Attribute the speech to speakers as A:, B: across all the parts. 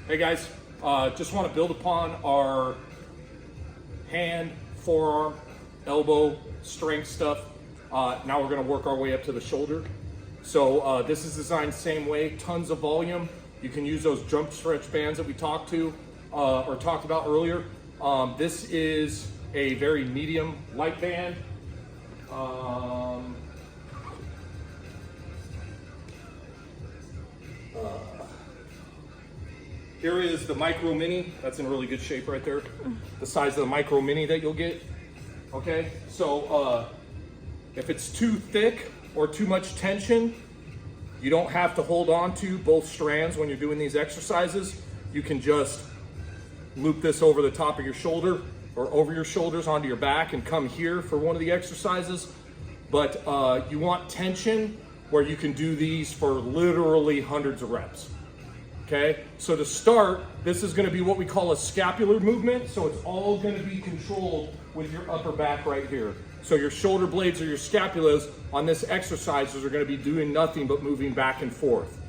A: Hey guys, just want to build upon our hand, forearm, elbow, strength stuff. Now we're going to work our way up to the shoulder. So this is designed the same way, tons of volume. You can use those jump stretch bands that we talked about earlier. This is a very medium light band. Here is the Micro Mini. That's in really good shape right there. The size of the Micro Mini that you'll get. Okay, so if it's too thick or too much tension, you don't have to hold on to both strands when you're doing these exercises. You can just loop this over the top of your shoulder or over your shoulders onto your back and come here for one of the exercises. But you want tension where you can do these for literally hundreds of reps. Okay, so to start, this is going to be what we call a scapular movement. So it's all going to be controlled with your upper back right here. So your shoulder blades or your scapulas on this exercises are going to be doing nothing but moving back and forth.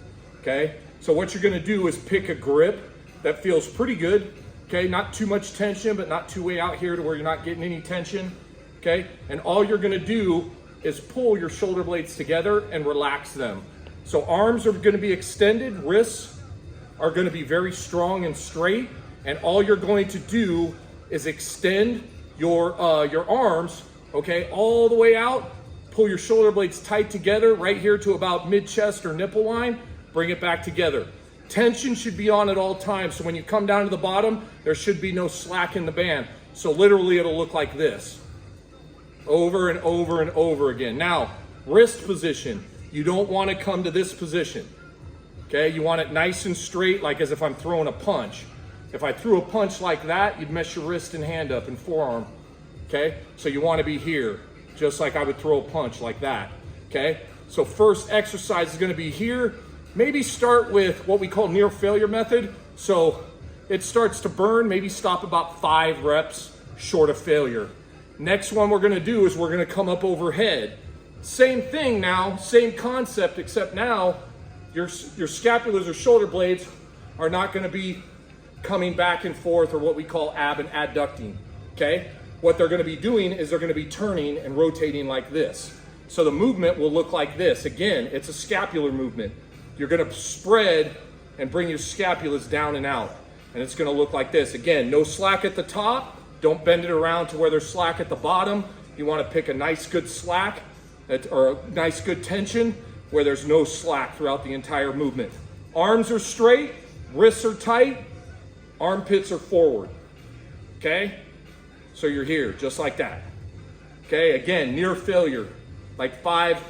A: Okay, so what you're going to do is pick a grip that feels pretty good. Okay, not too much tension, but not too way out here to where you're not getting any tension. Okay, and all you're going to do is pull your shoulder blades together and relax them. So arms are going to be extended, wrists are going to be very strong and straight, and all you're going to do is extend your arms, okay, all the way out. Pull your shoulder blades tight together right here to about mid-chest or nipple line. Bring it back together. Tension should be on at all times, so when you come down to the bottom, there should be no slack in the band. So literally it'll look like this, over and over and over again. Now, wrist position, you don't want to come to this position. Okay, you want it nice and straight, like as if I'm throwing a punch. If I threw a punch like that, you'd mess your wrist and hand up and forearm. Okay, so you want to be here, just like I would throw a punch like that. Okay, so first exercise is going to be here. Maybe start with what we call near failure method. So it starts to burn, maybe stop about 5 reps short of failure. Next one we're going to do is we're going to come up overhead. Same thing now, same concept, except now your scapulars or shoulder blades are not going to be coming back and forth, or what we call ab and adducting. Okay, what they're going to be doing is they're going to be turning and rotating like this. So the movement will look like this. Again, it's a scapular movement. You're going to spread and bring your scapulas down and out, and it's going to look like this. Again, no slack at the top. Don't bend it around to where there's slack at the bottom. You want to pick a nice good slack or a nice good tension where there's no slack throughout the entire movement. Arms are straight, wrists are tight, armpits are forward. Okay, so you're here just like that. Okay, again, near failure, like 5,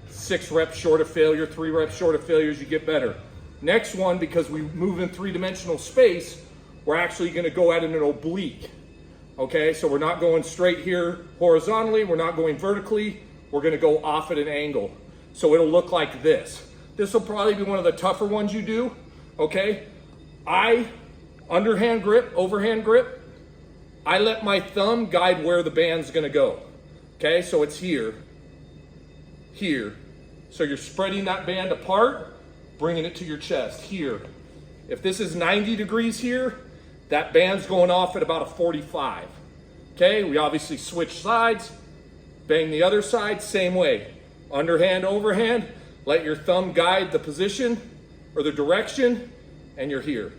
A: 6 reps short of failure, 3 reps short of failure as you get better. Next one, because we move in 3-dimensional space, we're actually going to go at an oblique. Okay, so we're not going straight here horizontally, we're not going vertically, we're going to go off at an angle. So it'll look like this. This will probably be one of the tougher ones you do. Okay, underhand grip, overhand grip, I let my thumb guide where the band's going to go. Okay, so it's here, here. So you're spreading that band apart, bringing it to your chest, here. If this is 90 degrees here, that band's going off at about a 45. Okay, we obviously switch sides, bang the other side, same way. Underhand, overhand, let your thumb guide the position or the direction, and you're here.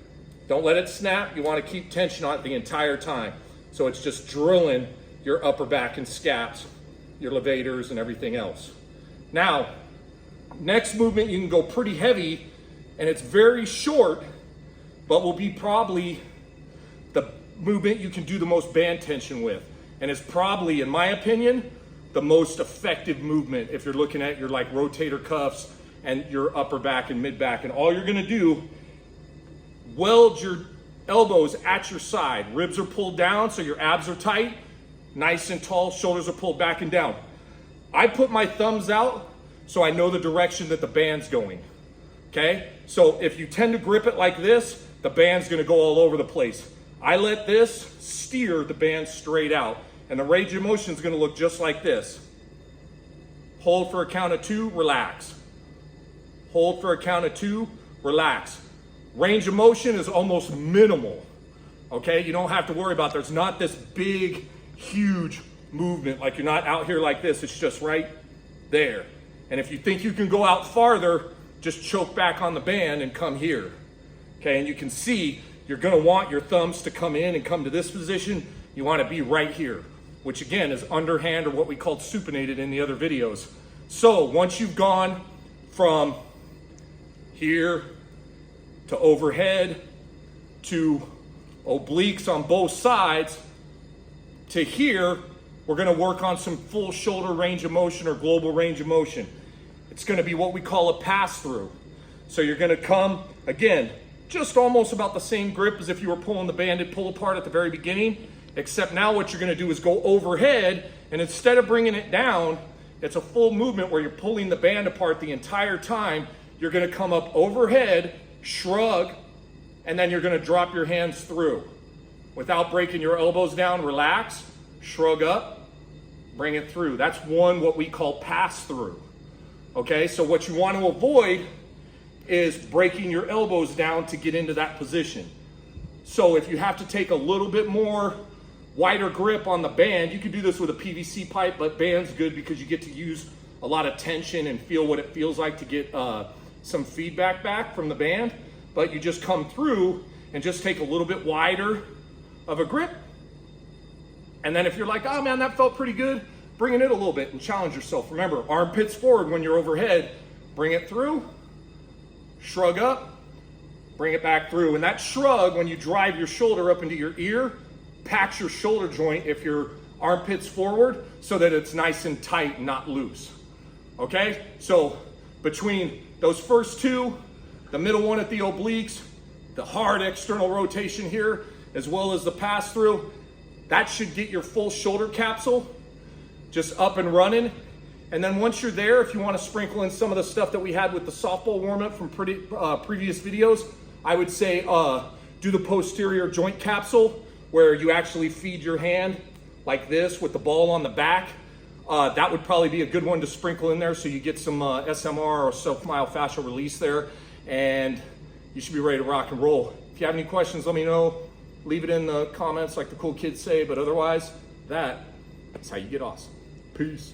A: Don't let it snap. You want to keep tension on it the entire time. So it's just drilling your upper back and scaps, your levators and everything else. Now, next movement, you can go pretty heavy, and it's very short, but will be probably the movement you can do the most band tension with. And it's probably, in my opinion, the most effective movement if you're looking at your like rotator cuffs and your upper back and mid back. And all you're going to do, weld your elbows at your side. Ribs are pulled down so your abs are tight, nice and tall, shoulders are pulled back and down. I put my thumbs out so I know the direction that the band's going. Okay, so if you tend to grip it like this, the band's going to go all over the place. I let this steer the band straight out, and the range of motion is going to look just like this. Hold for a count of 2, relax. Hold for a count of 2, relax. Range of motion is almost minimal. Okay, you don't have to worry about, there's not this big, huge movement, like you're not out here like this, it's just right there. And if you think you can go out farther, just choke back on the band and come here. Okay, and you can see you're gonna want your thumbs to come in and come to this position. You wanna be right here, which again is underhand, or what we called supinated in the other videos. So once you've gone from here to overhead to obliques on both sides to here, we're gonna work on some full shoulder range of motion or global range of motion. It's gonna be what we call a pass through. So you're gonna come, again, just almost about the same grip as if you were pulling the banded pull apart at the very beginning, except now what you're gonna do is go overhead, and instead of bringing it down, it's a full movement where you're pulling the band apart the entire time. You're gonna come up overhead, shrug, and then you're gonna drop your hands through. Without breaking your elbows down, relax, shrug up, bring it through. That's one, what we call pass through. Okay, so what you want to avoid is breaking your elbows down to get into that position. So if you have to take a little bit more wider grip on the band, you can do this with a PVC pipe, but band's good because you get to use a lot of tension and feel what it feels like to get some feedback back from the band. But you just come through and just take a little bit wider of a grip. And then if you're like, oh man, that felt pretty good, bring it in a little bit and challenge yourself. Remember, armpits forward when you're overhead, bring it through, shrug up, bring it back through. And that shrug, when you drive your shoulder up into your ear, packs your shoulder joint if your armpits forward so that it's nice and tight and not loose. Okay, so between those first two, the middle one at the obliques, the hard external rotation here, as well as the pass through, that should get your full shoulder capsule just up and running. And then once you're there, if you want to sprinkle in some of the stuff that we had with the softball warm-up from previous videos, I would say do the posterior joint capsule, where you actually feed your hand like this with the ball on the back. That would probably be a good one to sprinkle in there so you get some SMR or self-myofascial release there, and you should be ready to rock and roll. If you have any questions, let me know. Leave it in the comments like the cool kids say, but otherwise, that's how you get awesome. Peace.